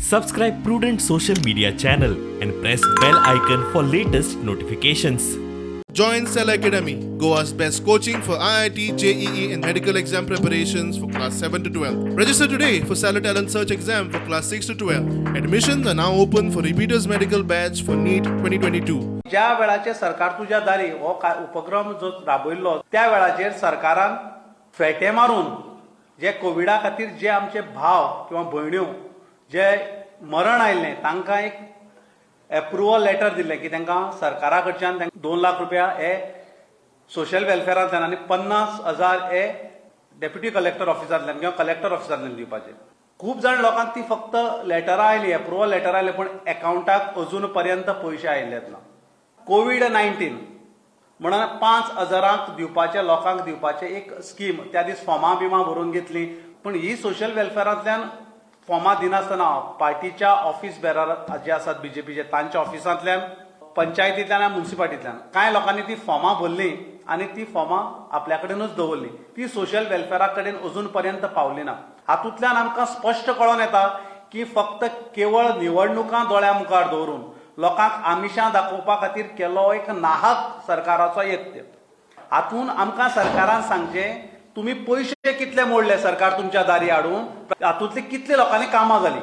Subscribe Prudent Social Media channel and press bell icon for latest notifications. Join Cell Academy, Goa's best coaching for IIT, JEE, and medical exam preparations for class 7 to 12. Register today for Cell Talent Search exam for class 6 to 12. Admissions are now open for repeaters medical batch for NEET 2022. ज्या वेळाचेर सरकार तुझ्या दारी हो उपक्रम जो राबयल्लो त्या वेळाचेर सरकारान फेटे मारून जे कोविडा खातीर जे आमचे भाव किंवा भयण्यो जे मरण आयिल्ले तांकां एक एप्रुवल लेटर दिल्लें की तांकां सरकारा कडच्यान 2 लाख रुपया हे सोशल वेलफेअरांतल्यान आनी 50,000 हे डेप्युटी कलेक्टर ऑफिसांतल्यान किंवा कलेक्टर ऑफिसांतल्यान दिवपाचे. खूब जाण लोकांक ती फक्त लेटरां आयली, एप्रुवल लेटर आयले, पण अकाउंटाक अजून पर्यंत पयशे आयिल्लेत ना. कोविड-19 म्हणून 5,000 दिवपाचे लोकांक दिवपाचे एक स्कीम त्या दीस फॉर्मां बिमां भरून घेतली, पण ही सोशल वेलफेअरांतल्यान फॉर्मां दिनासतना पार्टीच्या ऑफिस बेरार जे आसात बीजेपीचे तांच्या ऑफिसांतल्यान, पंचायतींतल्यान आनी म्युनिसिपालिटींतल्यान कांय लोकांनी ती फॉर्मां भरली आनी ती फॉर्मां आपल्या कडेनूच दवरली. ती सोशल वेलफेअरा कडेन अजून पर्यंत पावली ना. हातूंतल्यान आमकां स्पश्ट कळोन येता की फक्त केवळ निवडणुकां दोळ्या मुखार दवरून लोकांक आमिशां दाखोवपा खातीर केलो एक नाहक सरकाराचो यत्न. हातून आमकां सरकारान सांगचें तुम्ही पैसे कितले मोडले सरकार तुमच्या दारी हाडून, हातूंतली कितले लोकांनी कामां जाली.